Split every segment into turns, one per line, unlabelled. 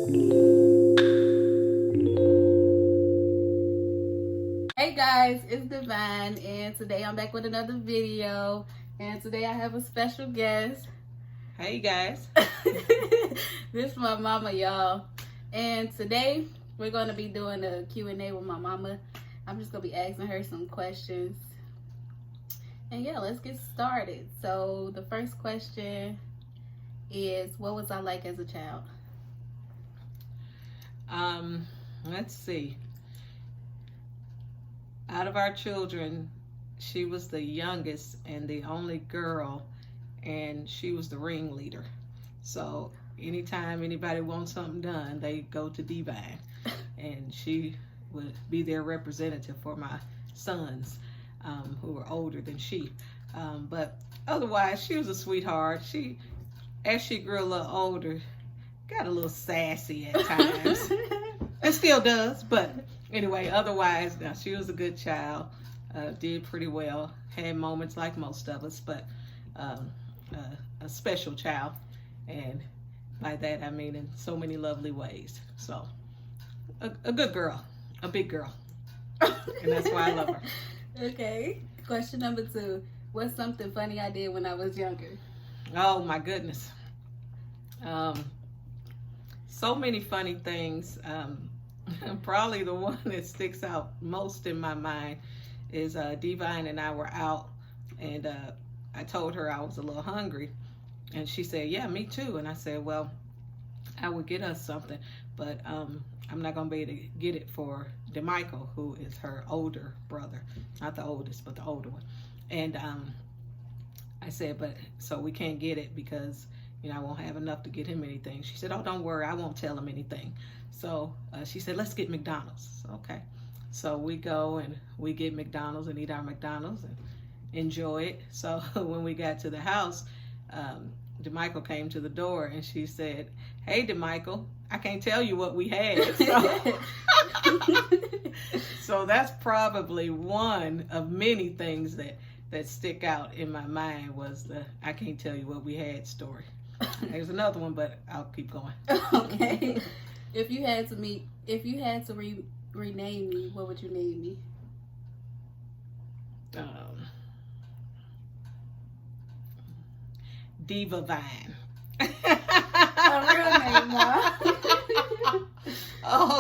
Hey guys, it's Divine, and today I'm back with another video. And today I have a special guest.
Hey guys.
This is my mama, y'all. And today we're going to be doing a Q&A with my mama. I'm just going to be asking her some questions. And yeah, let's get started. So the first question is, what was I like as a child?
Let's see. Out of our children, she was the youngest and the only girl, and she was the ringleader. So anytime anybody wants something done, they go to Divine, and she would be their representative for my sons, who were older than she. But otherwise, she was a sweetheart. As she grew a little older, got a little sassy at times. It still does, but anyway, otherwise, now she was a good child, did pretty well, had moments like most of us, but a special child, and by that I mean in so many lovely ways. So, a good girl, a big girl, and that's why I love her.
Okay, question number 2. What's something funny I did when I was younger?
Oh my goodness. So many funny things. Probably the one that sticks out most in my mind is Divine and I were out, and I told her I was a little hungry, and she said, yeah, me too. And I said, well, I would get us something, but I'm not gonna be able to get it for DeMichael, who is her older brother, not the oldest, but the older one. And I said, but so we can't get it because I won't have enough to get him anything. She said, oh, don't worry, I won't tell him anything. So she said, let's get McDonald's. Okay. So we go and we get McDonald's and eat our McDonald's and enjoy it. So when we got to the house, DeMichael came to the door and she said, hey, DeMichael, I can't tell you what we had. So that's probably one of many things that stick out in my mind, was the I can't tell you what we had story. There's another one, but I'll keep going.
Okay. If you had to rename me, what would you name me?
Diva Vine.
A real name, Mom.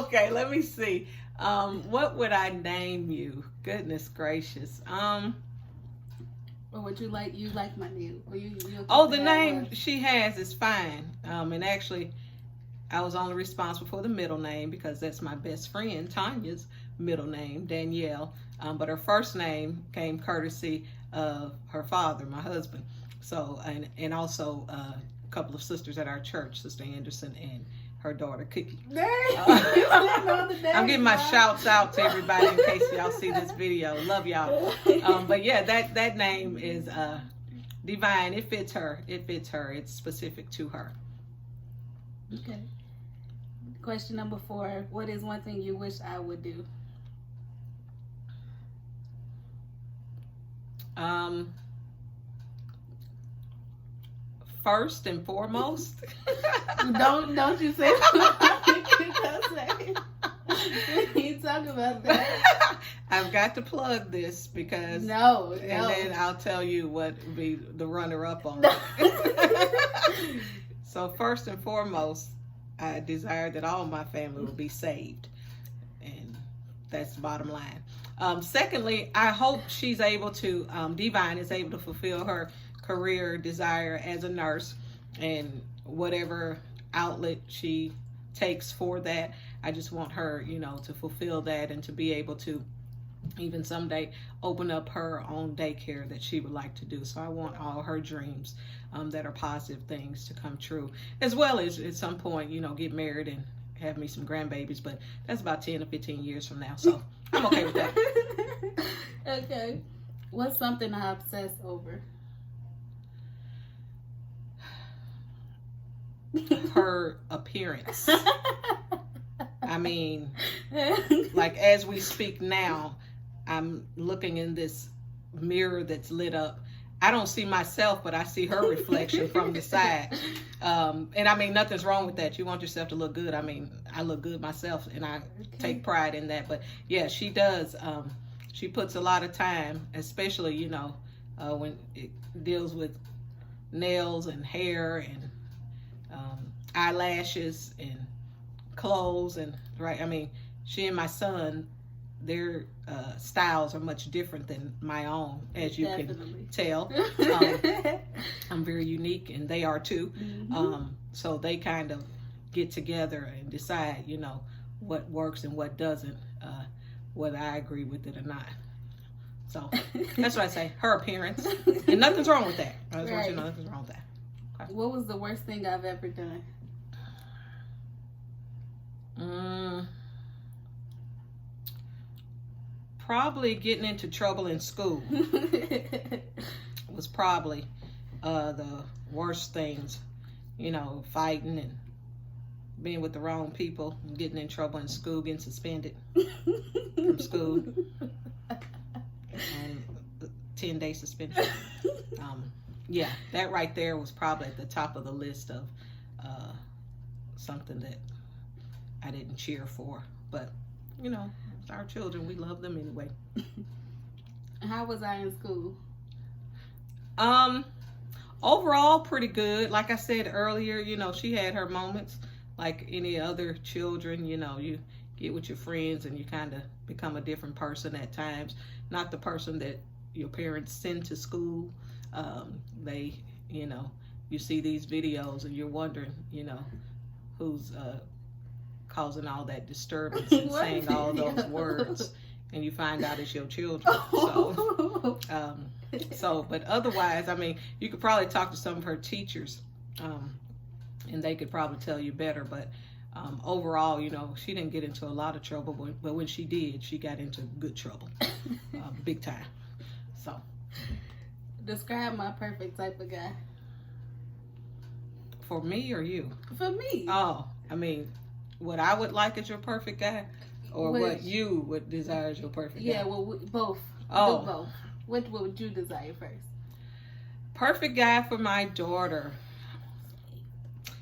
Okay, let me see. What would I name you? Goodness gracious.
Or would you like my name? Or
the name she has is fine. And actually, I was only responsible for the middle name because that's my best friend Tanya's middle name, Danielle. But her first name came courtesy of her father, my husband. So and also a couple of sisters at our church, Sister Anderson and her daughter Cookie. I'm getting my shouts out to everybody in case y'all see this video. Love y'all. But yeah, that name is Divine. It fits her. It's specific to her.
Okay. Question number 4. What is one thing you wish I would do?
First and foremost.
Don't you say you talk about that.
I've got to plug this because
no.
And then I'll tell you what would be the runner-up on it. So first and foremost, I desire that all my family will be saved, and that's the bottom line. Secondly, I hope she's able to, Divine is able to fulfill her career desire as a nurse, and whatever outlet she takes for that, I just want her, to fulfill that and to be able to even someday open up her own daycare that she would like to do. So I want all her dreams that are positive things to come true, as well as at some point, get married and have me some grandbabies, but that's about 10 or 15 years from now, so I'm okay with that.
Okay. What's something I obsess over?
Her appearance. I mean, like as we speak now, I'm looking in this mirror that's lit up, I don't see myself, but I see her reflection from the side. And I mean, nothing's wrong with that. You want yourself to look good. I mean, I look good myself, and I take pride in that. But yeah, she does. She puts a lot of time, especially, you know, when it deals with nails and hair and eyelashes and clothes. And right, I mean, she and my son, their styles are much different than my own, as you can tell. I'm very unique, and they are too. So they kind of get together and decide, you know, what works and what doesn't, whether I agree with it or not. So that's what I say. Her appearance, and nothing's wrong with that. I just want you to know nothing's wrong with that. Okay.
What was the worst thing I've ever done?
Probably getting into trouble in school was probably the worst things. You know, fighting and being with the wrong people, getting in trouble in school, getting suspended from school, and 10-day suspension. Yeah, that right there was probably at the top of the list of something that I didn't cheer for. But, you know, it's our children. We love them anyway.
How was I in school?
Overall, pretty good. Like I said earlier, you know, she had her moments like any other children. You know, you get with your friends and you kind of become a different person at times. Not the person that your parents send to school. They, you know, you see these videos and you're wondering, you know, who's causing all that disturbance and saying all those words, and you find out it's your children. So, but otherwise, I mean, you could probably talk to some of her teachers, and they could probably tell you better. But overall, you know, she didn't get into a lot of trouble, but when she did, she got into good trouble, big time. So,
describe my perfect type of guy.
For me or you?
For me.
Oh, I mean, what I would like as your perfect guy, or what you would desire as your perfect guy?
Yeah, well, both.
Oh.
Both. What would you desire first?
Perfect guy for my daughter.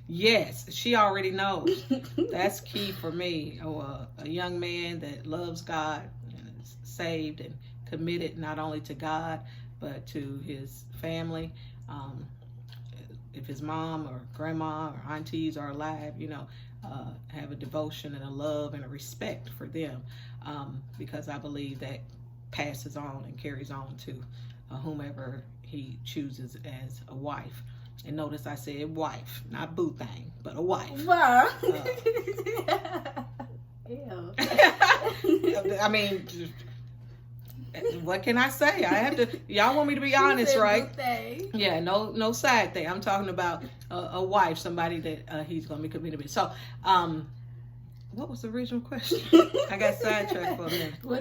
Yes, she already knows. That's key for me. A young man that loves God and is saved and committed not only to God, but to his family. If his mom or grandma or aunties are alive, you know, have a devotion and a love and a respect for them, because I believe that passes on and carries on to whomever he chooses as a wife. And notice I said wife, not boo thing, but a wife.
Wow.
I mean, what can I say? I have to. Y'all want me to be honest, right? Yeah, no side thing. I'm talking about a wife, somebody that he's going to be committed with. So, what was the original question? I got sidetracked for a minute.
What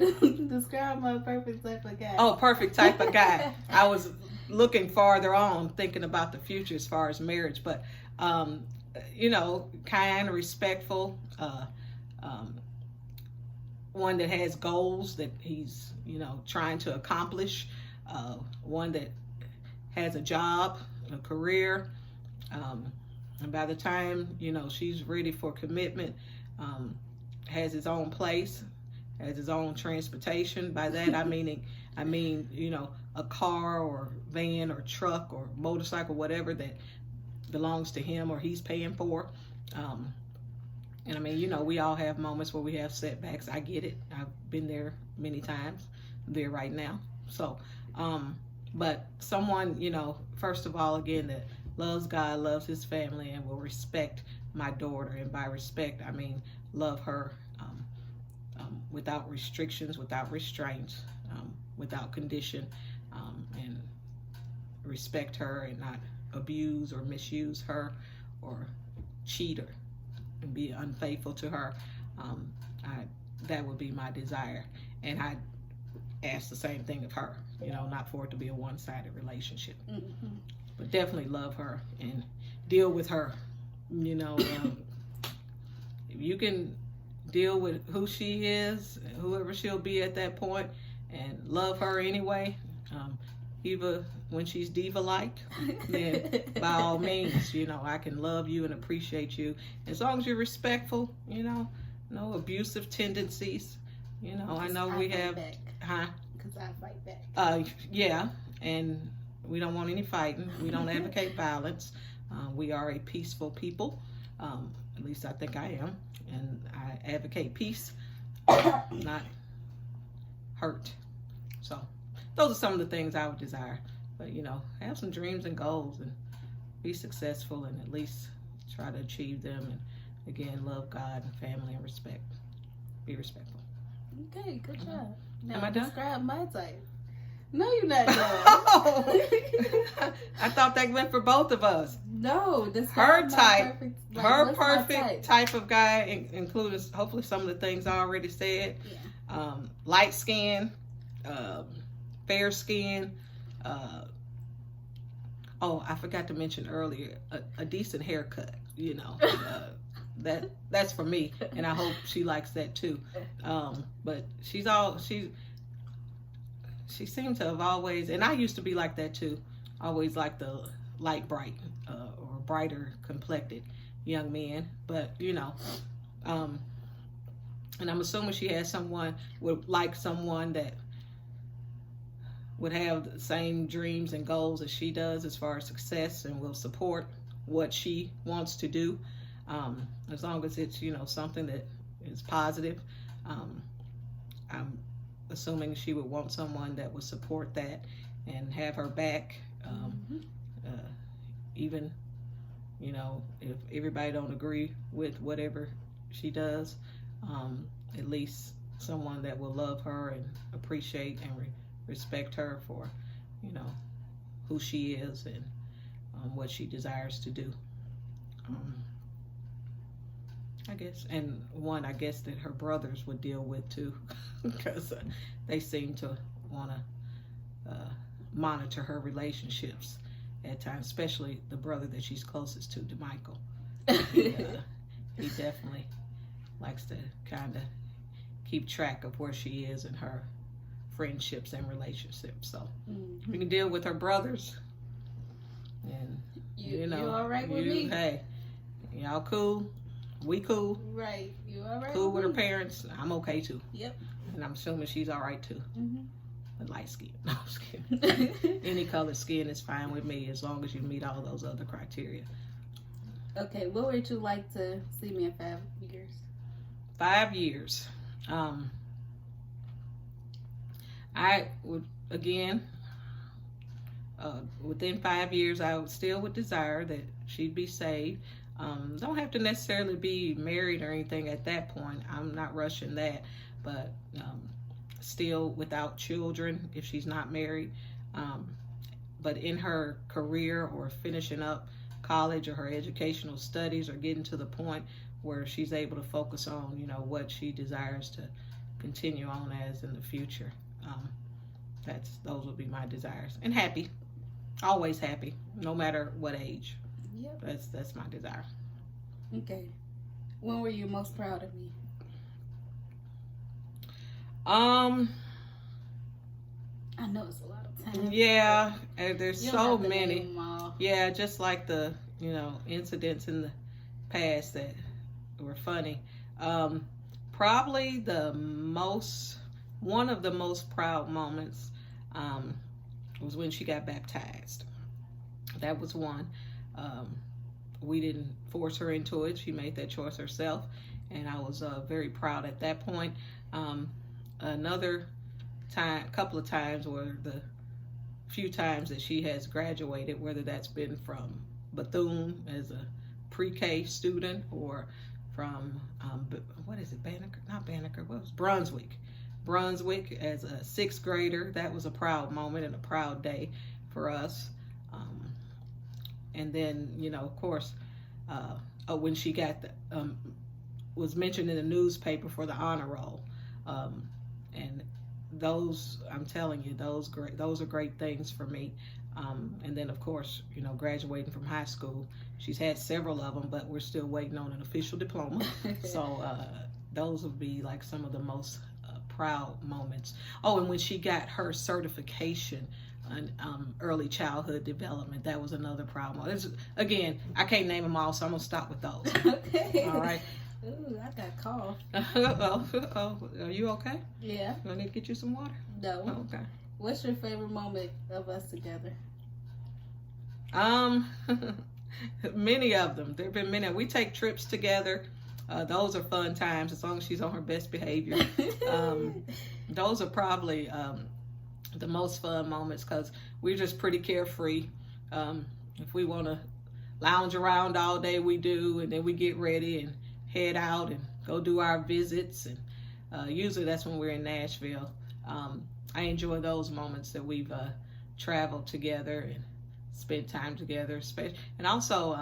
describe my perfect type of guy?
Oh, perfect type of guy. I was looking farther on, thinking about the future as far as marriage, but you know, kind, respectful, one that has goals that he's, you know, trying to accomplish, one that has a job, a career, and by the time, you know, she's ready for commitment, has his own place, has his own transportation. By that I mean, you know, a car or van or truck or motorcycle, whatever that belongs to him or he's paying for. And I mean, you know, we all have moments where we have setbacks. I get it. I've been there many times. I'm there right now. So, but someone, you know, first of all, again, that loves God, loves his family, and will respect my daughter. And by respect, I mean love her without restrictions, without restraints, without condition, and respect her and not abuse or misuse her or cheat her and be unfaithful to her. That would be my desire. And I ask the same thing of her, you know, not for it to be a one-sided relationship. Mm-hmm. But definitely love her and deal with her. You know, if you can deal with who she is, whoever she'll be at that point, and love her anyway, Diva, when she's diva-like, then by all means, you know, I can love you and appreciate you. As long as you're respectful, you know, no abusive tendencies. You know, I know we have, huh?
Because I fight back.
Yeah, and we don't want any fighting. We don't advocate violence. We are a peaceful people. At least I think I am. And I advocate peace, not hurt. So those are some of the things I would desire. But, you know, have some dreams and goals and be successful and at least try to achieve them. And, again, love God and family and respect. Be respectful.
Okay, good job. Now,
Am I done?
describe my type. No, you're not done.
I thought that went for both of us.
No,
Her type,
perfect, like,
her
what's my
perfect type of guy, including hopefully some of the things I already said.
Yeah.
Light skin, fair skin. I forgot to mention earlier, a decent haircut. You know, that's for me, and I hope she likes that too. But she seemed to have always, and I used to be like that too. Always like the light bright or brighter complected young men. But you know, and I'm assuming she has someone that would have the same dreams and goals as she does as far as success and will support what she wants to do. As long as it's, you know, something that is positive. I'm assuming she would want someone that would support that and have her back. Even, you know, if everybody don't agree with whatever she does, at least someone that will love her and appreciate and respect her for, you know, who she is and what she desires to do. I guess, and one I guess that her brothers would deal with too, because they seem to want to monitor her relationships at times, especially the brother that she's closest to, DeMichael. He definitely likes to kind of keep track of where she is in her friendships and relationships. So we can deal with her brothers, and you know,
you all right with me?
Hey, y'all cool? We cool?
Right. You all right?
Cool with her parents? I'm okay too.
Yep.
And I'm assuming she's all right too. But light skin. No, I'm just kidding.
Mm-hmm.
Any color skin is fine with me as long as you meet all those other criteria.
Okay, what would you like to see me in 5 years?
5 years. I would, again, within 5 years, I would desire that she'd be saved. Don't have to necessarily be married or anything at that point. I'm not rushing that, but still without children if she's not married. But in her career or finishing up college or her educational studies or getting to the point where she's able to focus on, you know, what she desires to continue on as in the future. Those would be my desires. And happy, always happy, no matter what age.
Yep.
That's my desire.
Okay. When were you most proud of me?
I
know it's a lot of time.
Yeah, there's
You
so
don't have to
many.
name them all.
Yeah, just like the, you know, incidents in the past that were funny. Probably one of the most proud moments was when she got baptized. That was one. We didn't force her into it. She made that choice herself, and I was very proud at that point. Another couple of times were the few times that she has graduated, whether that's been from Bethune as a pre-K student or from Brunswick as a 6th grader. That was a proud moment and a proud day for us. And then, you know, of course, when she got was mentioned in the newspaper for the honor roll, and those, I'm telling you, those are great things for me. And then, of course, you know, graduating from high school, she's had several of them, but we're still waiting on an official diploma. So those would be like some of the most proud moments. Oh, and when she got her certification early childhood development. That was another problem. Again, I can't name them all, so I'm gonna stop with those.
Okay.
All right.
Ooh, I got cough.
Are you okay?
Yeah.
You want to get you some water?
No.
Okay.
What's your favorite moment of us together?
Many of them. There've been many. We take trips together. Those are fun times as long as she's on her best behavior. Those are probably the most fun moments because we're just pretty carefree. If we want to lounge around all day, we do, and then we get ready and head out and go do our visits. And usually that's when we're in Nashville. I enjoy those moments that we've traveled together and spent time together, and also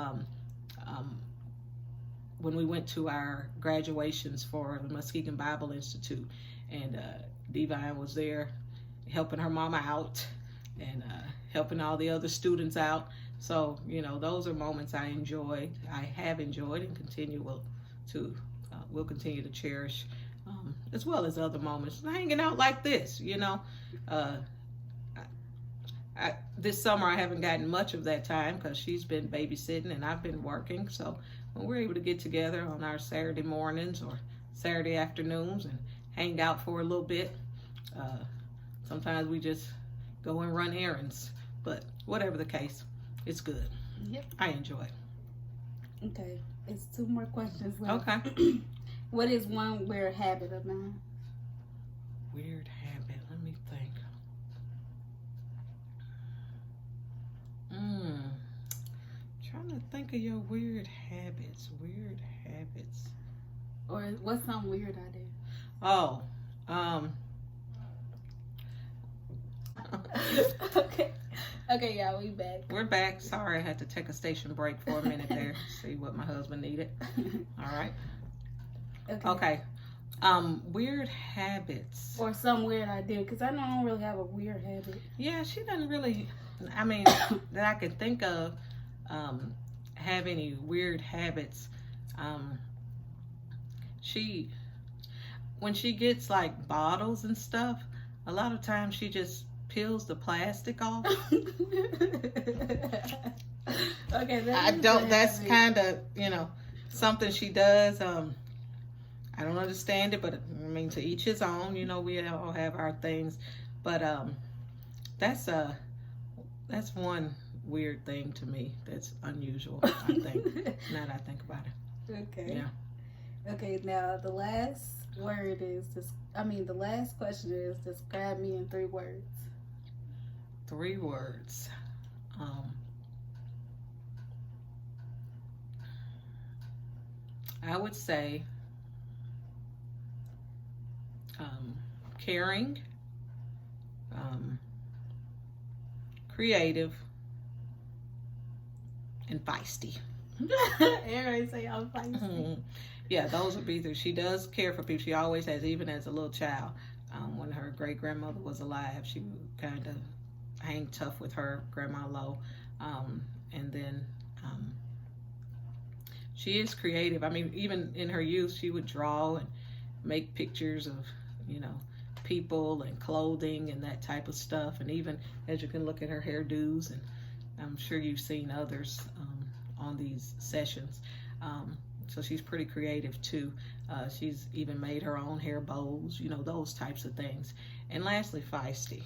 when we went to our graduations for the Muskegon Bible Institute, and Divine was there helping her mama out and helping all the other students out. So, those are moments I enjoyed. I have enjoyed and will continue to cherish, as well as other moments. Hanging out like this, this summer I haven't gotten much of that time because she's been babysitting and I've been working. So when we're able to get together on our Saturday mornings or Saturday afternoons and hang out for a little bit, sometimes we just go and run errands. But whatever the case, it's good.
Yep.
I enjoy it.
Okay. It's 2 more questions left.
Okay.
What is one weird habit of mine?
Weird habit. Let me think. Trying to think of your weird habits. Weird habits.
Or what's something weird I did?
Oh.
Okay, y'all, we back.
We're back. Sorry, I had to take a station break for a minute there. See what my husband needed. All right. Okay. Weird habits.
Or some weird I did, because I know I don't really have a weird habit.
Yeah, she doesn't really, that I can think of, have any weird habits. When she gets like bottles and stuff, a lot of times she just peels the plastic off.
Okay,
that's kind of, something she does. I don't understand it, but to each his own. We all have our things, but that's one weird thing to me. That's unusual. I think now that I think about it.
Okay.
Yeah.
Okay. Now the last word is the last question is describe me in 3 words.
3 words. I would say caring, creative, and feisty.
Everybody say I'm feisty.
Mm-hmm. Yeah, those would be 3. She does care for people. She always has, even as a little child. When her great grandmother was alive, she would kind of hang tough with her, Grandma Lowe. And then she is creative. Even in her youth, she would draw and make pictures of, people and clothing and that type of stuff. And even as you can look at her hairdos, and I'm sure you've seen others on these sessions. So she's pretty creative too. She's even made her own hair bows, those types of things. And lastly, feisty.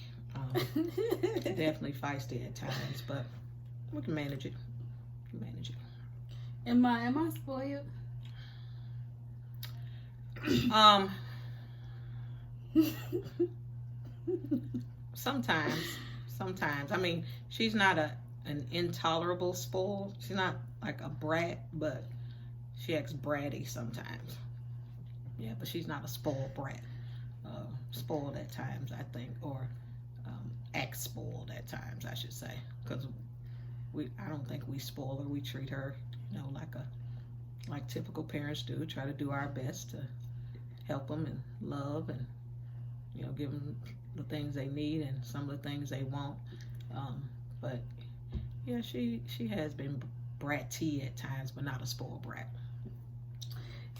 Definitely feisty at times, but we can manage it.
Am I spoiled?
Sometimes. She's not an intolerable spoil. She's not like a brat, but she acts bratty sometimes. Yeah, but she's not a spoiled brat. Spoiled at times, I think, or acts spoiled at times, I should say, because I don't think we spoil her. We treat her, like typical parents do. Try to do our best to help them and love and give them the things they need and some of the things they want. But yeah, she has been bratty at times, but not a spoiled brat.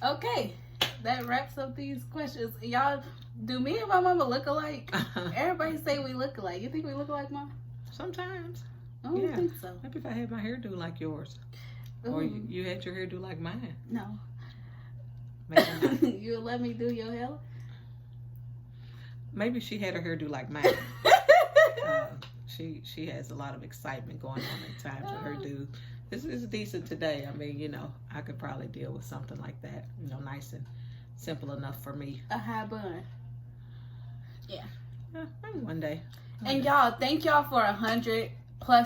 Okay, that wraps up these questions. Y'all, do me and my mama look alike? Everybody say we look alike. You think we look alike, Mom?
sometimes.
I don't
Yeah.
think so.
Maybe if I had my hairdo like yours. Or
Ooh,
you had your hairdo like mine.
no.
Maybe not.
You'll let me do your hair?
Maybe she had her hairdo like mine. She has a lot of excitement going on at times with her do. This is decent today. I mean, you know, I could probably deal with something like that. You know, nice and simple enough for me.
A high bun.
Yeah, maybe one day.
And y'all, thank y'all for 100+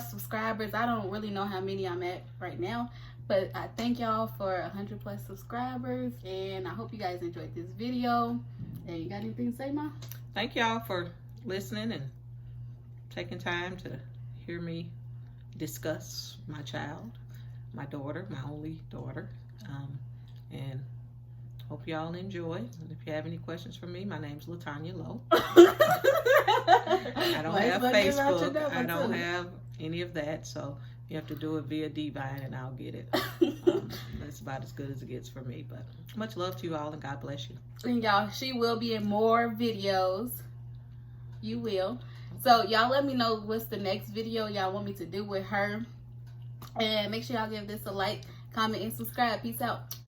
subscribers. I don't really know how many I'm at right now, but I thank y'all for 100+ subscribers, and I hope you guys enjoyed this video. And you got anything to say, Ma?
Thank y'all for listening and taking time to hear me discuss my child, my daughter, my only daughter, and hope y'all enjoy. And if you have any questions for me, my name's LaTanya Lowe. I don't have Facebook. I don't have any of that, so you have to do it via Divine, and I'll get it. That's about as good as it gets for me. But much love to you all, and God bless you.
And y'all, she will be in more videos. You will. So y'all let me know what's the next video y'all want me to do with her. And make sure y'all give this a like, comment, and subscribe. Peace out.